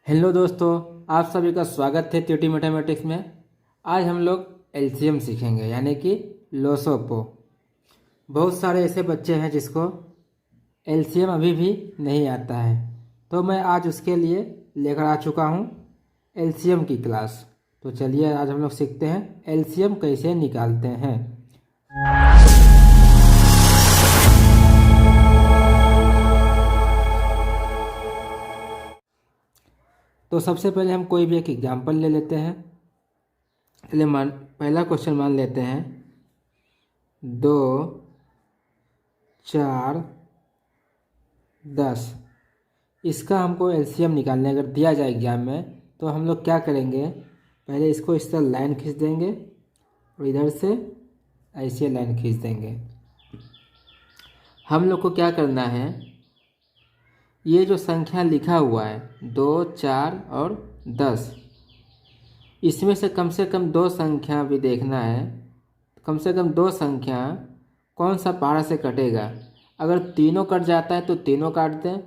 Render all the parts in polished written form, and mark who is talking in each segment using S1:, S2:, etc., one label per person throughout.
S1: Hello दोस्तों, आप सभी का स्वागत है TT मैथमेटिक्स में। आज हम लोग एलसीएम सीखेंगे, यानी कि लोसोपो। बहुत सारे ऐसे बच्चे हैं जिसको एलसीएम अभी भी नहीं आता है, तो मैं आज उसके लिए लेकर आ चुका हूँ एलसीएम की क्लास। तो चलिए आज हम लोग सीखते हैं एलसीएम कैसे निकालते हैं। तो सबसे पहले हम कोई भी एक एग्जाम्पल ले लेते हैं। चलिए पहला क्वेश्चन मान लेते हैं 2, 4, 10। इसका हमको एलसीएम निकालने अगर दिया जाए एग्जाम में, तो हम लोग क्या करेंगे, पहले इसको इस तरह लाइन खींच देंगे और इधर से ऐसे लाइन खींच देंगे। हम लोग को क्या करना है, ये जो संख्या लिखा हुआ है 2, 4 और 10, इसमें से कम 2 संख्या भी देखना है। कम से कम 2 संख्या कौन सा पारा से कटेगा। अगर तीनों कट जाता है तो तीनों काट दें,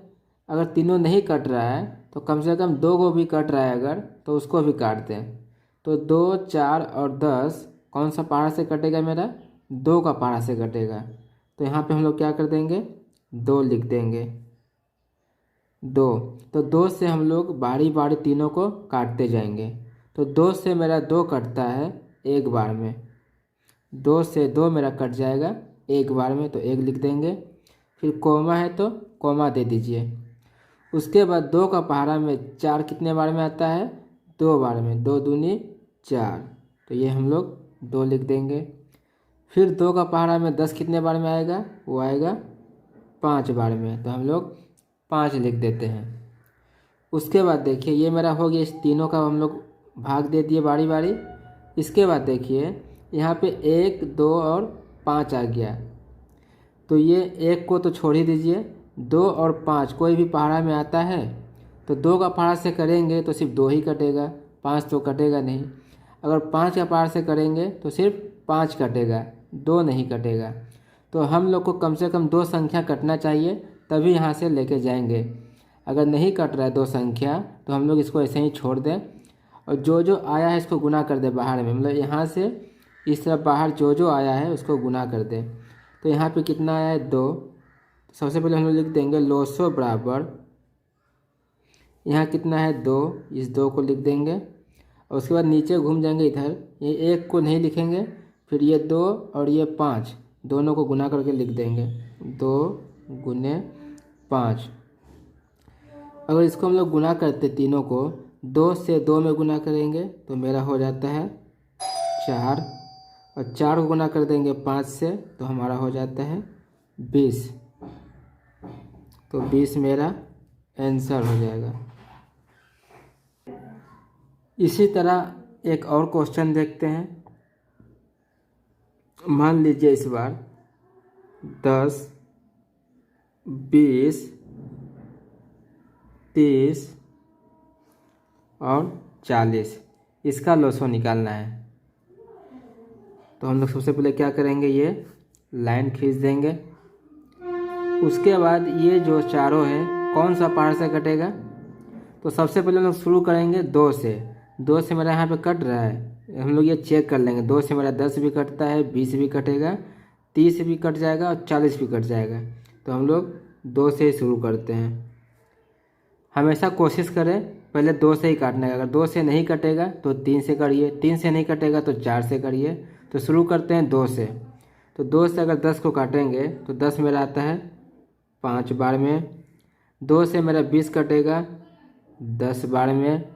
S1: अगर तीनों नहीं कट रहा है तो कम से कम 2 को भी कट रहा है अगर, तो उसको भी काट दें। तो 2, 4 और 10 कौन सा पारा से कटेगा, मेरा 2 का पारा से कटेगा। तो यहाँ पे हम लोग क्या कर देंगे, 2 लिख देंगे। 2, तो 2 से हम लोग बारी बारी तीनों को काटते जाएंगे। तो 2 से मेरा 2 कटता है एक बार में, 2 से 2 मेरा कट जाएगा एक बार में, तो 1 लिख देंगे। फिर कोमा है तो कोमा दे दीजिए। उसके बाद 2 का पहाड़ा में 4 कितने बार में आता है, 2 बार में, 2 दूनी 4, तो ये हम लोग 2 लिख देंगे। फिर 2 का पहाड़ा में 10 कितने बार में आएगा, वो आएगा 5 बार में, तो हम लोग 5 लिख देते हैं। उसके बाद देखिए ये मेरा हो गया, इस तीनों का हम लोग भाग दे दिए बारी बारी। इसके बाद देखिए यहाँ पे 1, 2 और 5 आ गया, तो ये 1 को तो छोड़ ही दीजिए। 2 और 5 कोई भी पहाड़ा में आता है तो 2 का पहाड़ा से करेंगे तो सिर्फ 2 ही कटेगा, 5 तो कटेगा नहीं। अगर 5 का पहाड़ से करेंगे तो सिर्फ 5 कटेगा, 2 नहीं कटेगा। तो हम लोग को कम से कम 2 संख्या कटना चाहिए, तभी यहाँ से लेके जाएंगे। अगर नहीं कट रहा है 2 संख्या तो हम लोग इसको ऐसे ही छोड़ दें, और जो जो आया है इसको गुना कर दे बाहर में, मतलब यहाँ से इस तरफ बाहर जो जो आया है उसको गुना कर दे। तो यहाँ पे कितना आया है, 2। सबसे पहले हम लोग लिख देंगे लोसो बराबर, यहाँ कितना है 2, इस 2 को लिख देंगे। और उसके बाद नीचे घूम जाएंगे इधर, ये 1 को नहीं लिखेंगे, फिर ये 2 और ये 5 दोनों को गुना करके लिख देंगे, 2 गुने 5। अगर इसको हम लोग गुना करते तीनों को, 2 से 2 में गुना करेंगे तो मेरा हो जाता है 4, और 4 को गुना कर देंगे 5 से तो हमारा हो जाता है 20। तो 20 मेरा आंसर हो जाएगा। इसी तरह एक और क्वेश्चन देखते हैं। मान लीजिए इस बार 10, 20, 30 और 40, इसका लोसो निकालना है। तो हम लोग सबसे पहले क्या करेंगे, ये लाइन खींच देंगे। उसके बाद ये जो चारों है कौन सा पार से कटेगा, तो सबसे पहले हम लोग शुरू करेंगे 2 से। 2 से मेरा यहाँ पे कट रहा है, हम लोग ये चेक कर लेंगे। 2 से मेरा 10 भी कटता है, 20 भी कटेगा, 30 भी कट जाएगा और 40 भी कट जाएगा। तो हम लोग 2 से ही शुरू करते हैं। हमेशा कोशिश करें पहले 2 से ही काटने का। अगर 2 से नहीं कटेगा तो 3 से करिए, 3 से नहीं कटेगा तो 4 से करिए। तो शुरू करते हैं 2 से। तो 2 से अगर 10 को काटेंगे तो 10 मेरा आता है 5 बार में। 2 से मेरा 20 कटेगा 10 बार में।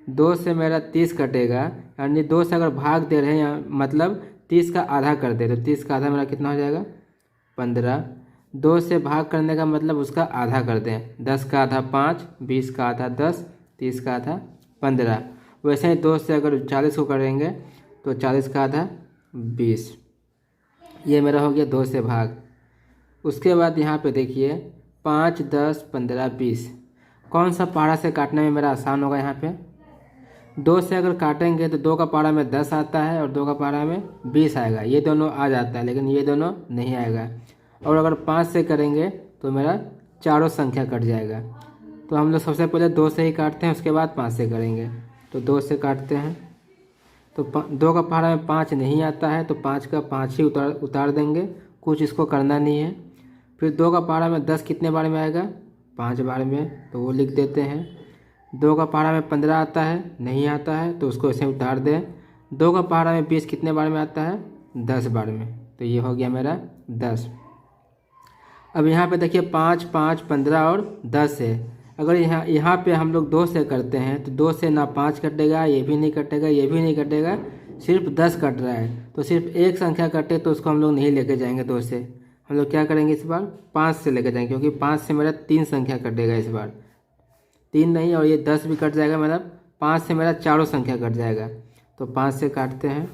S1: 2 से मेरा 30 कटेगा, यानी 2 से अगर भाग दे रहे हैं मतलब 30 का आधा कर दे, तो 30 का आधा मेरा कितना हो जाएगा, 15। 2 से भाग करने का मतलब उसका आधा कर दें, 10 का आधा 5, 20 का आधा 10, 30 का आधा 15। वैसे ही 2 से अगर 40 को करेंगे तो 40 का आधा 20। ये मेरा हो गया 2 से भाग। उसके बाद यहाँ पे देखिए 5, 10, 15, 20 कौन सा पारा से काटने में मेरा आसान होगा। यहाँ पे 2 से अगर काटेंगे तो 2 का पारा में 10 आता है और 2 का पारा में 20 आएगा, ये दोनों आ जाता है, लेकिन ये दोनों नहीं आएगा। और अगर 5 से करेंगे तो मेरा चारों संख्या कट जाएगा। तो हम लोग सबसे पहले 2 से ही काटते हैं, उसके बाद 5 से करेंगे। तो 2 से काटते हैं, तो 2 का पहाड़ा में 5 नहीं आता है, तो 5 का 5 ही उतार देंगे, कुछ इसको करना नहीं है। फिर 2 का पहाड़ा में 10 कितने बार में आएगा? 5 बार में, तो वो लिख देते हैं। 2 का पहाड़ा में 15 आता है, नहीं आता है, तो उसको ऐसे उतार दें। 2 का पहाड़ा में 20 कितने बार में आता है? 10 बार में, तो ये हो गया मेरा 10। अब यहाँ पे देखिए 5, 5, 15 और 10 है। अगर यहाँ पे हम लोग 2 से करते हैं तो 2 से ना 5 कटेगा, ये भी नहीं कटेगा, ये भी नहीं कटेगा, सिर्फ 10 कट रहा है। तो सिर्फ एक संख्या कटे तो उसको हम लोग नहीं लेके जाएंगे 2 से, हम लोग क्या करेंगे इस बार? 5 से लेके जाएंगे, क्योंकि 5 से मेरा 3 संख्या कटेगा इस बार, 3 नहीं, और ये 10 भी कट जाएगा, मतलब 5 से मेरा चारों संख्या कट जाएगा। तो 5 से काटते हैं,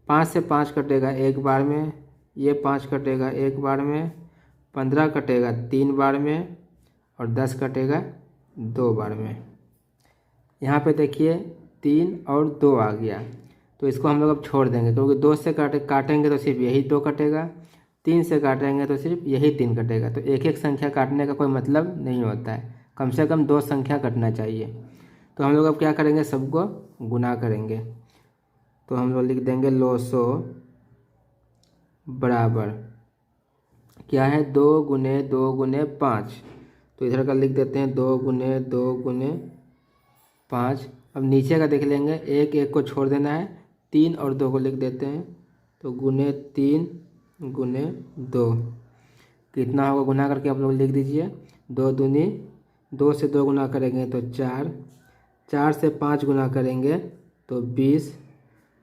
S1: 5 से 5 कटेगा 1 बार में, ये 5 कटेगा 1 बार में, 15 कटेगा 3 बार में, और 10 कटेगा 2 बार में। यहाँ पे देखिए 3 और 2 आ गया, तो इसको हम लोग अब छोड़ देंगे, क्योंकि 2 से काटेंगे तो सिर्फ यही 2 कटेगा, 3 से काटेंगे तो सिर्फ यही 3 कटेगा। तो एक एक संख्या काटने का कोई मतलब नहीं होता है, कम से कम 2 संख्या कटना चाहिए। तो हम लोग अब क्या करेंगे? सबको गुना करेंगे। तो हम लोग लिख देंगे लोसो बराबर क्या है? 2 गुने 2 गुने 5। तो इधर का लिख देते हैं 2 गुने 2 गुने 5। अब नीचे का देख लेंगे, 1 1 को छोड़ देना है, 3 और 2 को लिख देते हैं। तो गुने 3 गुने 2 कितना होगा? गुना करके आप लोग लिख दीजिए। 2 दूनी 2 से 2 गुना करेंगे तो 4, 4 से 5 गुना करेंगे तो 20,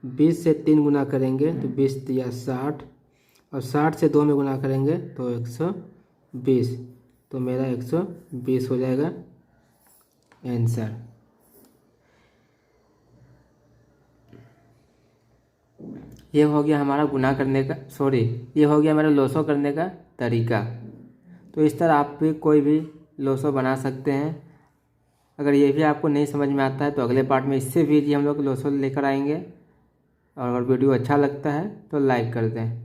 S1: 20 से 3 गुना करेंगे तो 20 दिया 60, और 60 से 2 में गुना करेंगे तो 120। तो मेरा 120 हो जाएगा आंसर। ये हो गया हमारा गुना करने का, ये हो गया मेरा लोसो करने का तरीका। तो इस तरह आप भी कोई भी लोसो बना सकते हैं। अगर ये भी आपको नहीं समझ में आता है तो अगले पार्ट में इससे भी हम लोग लोसो लेकर आएंगे। और अगर वीडियो अच्छा लगता है तो लाइक कर दें।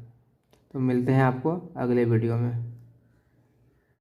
S1: तो मिलते हैं आपको अगले वीडियो में।